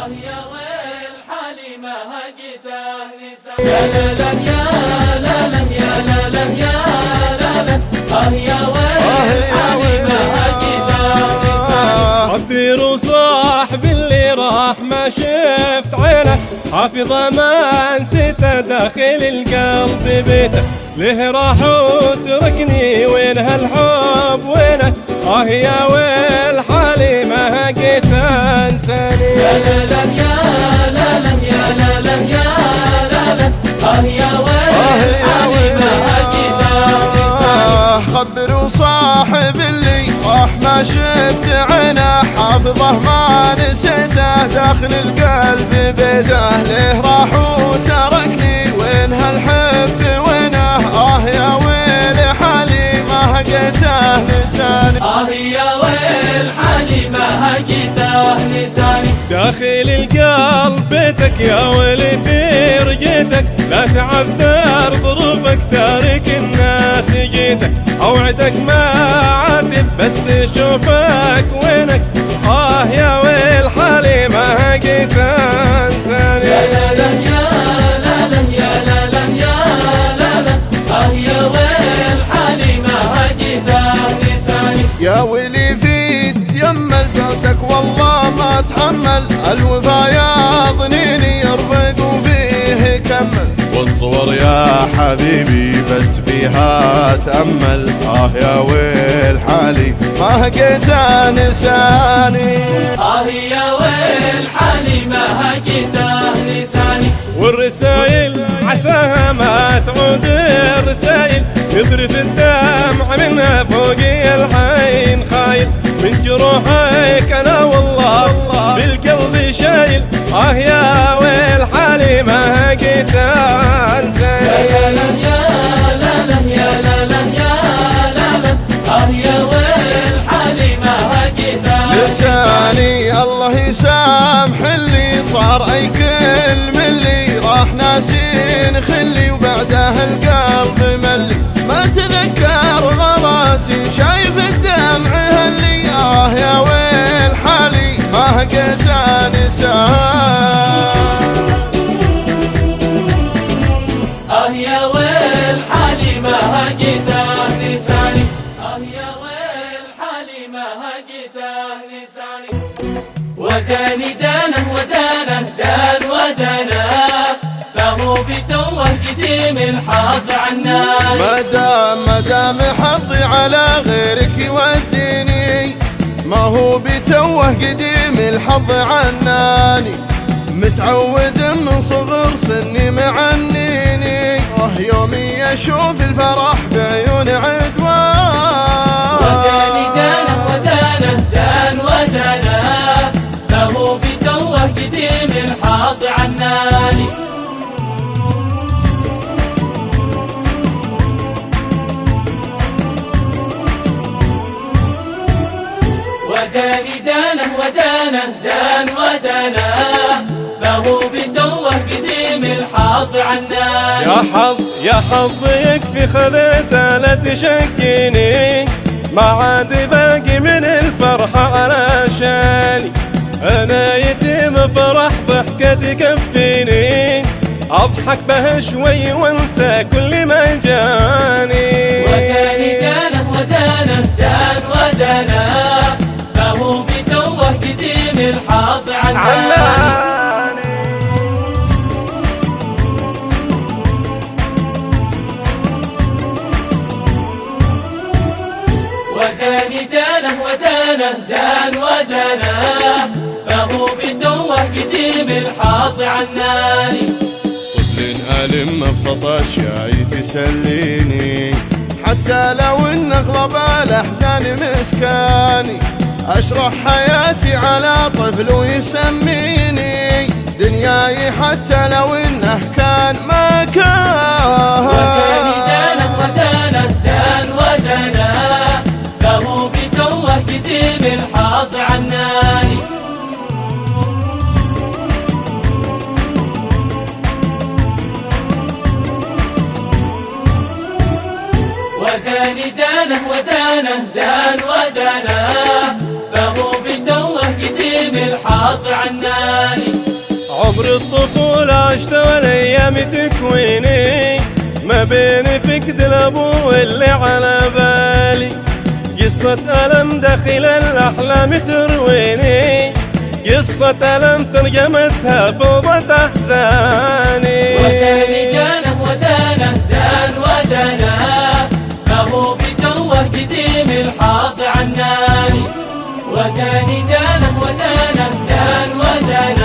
يا ويل حالي ما هجته لسان. يا لا لا يا لا لا يا لا لا يا لا لا. يا ويل حالي ما هجته لسان. عبير وصاحبي اللي راح ما شفت عينه، حافظه ما نسيته داخل القلب بيته. ليه راح وتركني وين هالحب وينه؟ يا ويل حالي ما هقيت انساني. يا لا لا يا لا لا يا لا لا يا لا لا. يا ويل حالي ما هقيت انساني. خبر وصاحب اللي راح ما شفت عينه، حافظه ما نسيته داخل القلب بيته. ليه راح وتركني وين هالحب وينه؟ يا ويل حالي ما هقيته لساني. يا ويل حالي ما هجته لساني. داخل القلب بيتك يا ويلي في رجيتك، لا تعذر ظروفك تارك الناس جيتك. اوعدك ما عاتب بس شوفك وينك. يا ويل حالي ما هقيت انساني. يا لا لا يا لا لا يا لا لا يا لا لا. يا ويل حالي ما هجته لساني. يا ويلي في تيمل جوتك والله ما اتحمل، الوفا يا ظنيني يرفق وفيه كمل. والصور يا حبيبي بس فيها تأمل. يا ويل حالي ما هقيت نساني. يا ويل حالي ما هجته لساني. والرسايل عساها ما تعود الرسايل، يذرف الدمع منها فوقي الحين خايل. من جروحك انا والله بالقلب شايل. يا ويل حالي ما هقيت انسى. يا لا يا لا لا يا لا لا يا لا لا. يا ويل حالي ما هجته لساني. الله يسامح اللي صار اي كل ملي، راح ناسين خلي وبعده القلب ملي. ما تذكر غلطي شايف الدمع هلي. يا ويل حالي ما هقيت نسان. يا ويل حالي ما هجته لساني. يا ويل حالي ما هجته لساني. وداني دانه ودانه دان ودانه، فهو بتوه قديم الحظ عنا. مدام حظي على غيرك يوديني، ما هو بتوه قديم الحظ عناني. متعود من صغر سني معنيني، يومي اشوف الفرح بعيون عدوان. وداني دانه ودانه دان ودانه، فهو بتوه قديم الحظ عناني. وداني دانه ودانه دان ودانه، فهو بتوه قديم الحظ عناني. يا حظ يكفي خذيته لا تشكيني، ما عاد باقي من الفرحة على شاني. أنا يتيم فرح ضحكة تكفيني، أضحك بها شوي وانسى كل ما جاني. وداني دانه ودانه دان ودانه، فهو بتوه قديم الحظ عناني. وداني دانه ودانه دان ودانه، فهو بتوه قديم الحظ عناني. طفل ألم أبسط أشياء تسليني، حتى لو إن أغلب الأحزان مسكاني. أشرح حياتي على طفل ويسميني دنياي، حتى لو إنه كان ما كان. وداني دانه ودانه دان ودانه، فهو بتوه قديم الحظ عناني. وداني دانه ودانه دان ودانه، فهو بتوه قديم الحظ عناني. عمر الطفولة عشت والايام تكويني، ما بين فقد الابو اللي على بالي، قصة ألم داخل الأحلام ترويني، قصة ألم ترجمتها فوضى أحزاني. وثاني دانه ودانه دان ودانه، ما هو بتوه قديم الحاط عناني. وثاني دانه ودانه دان ودانه،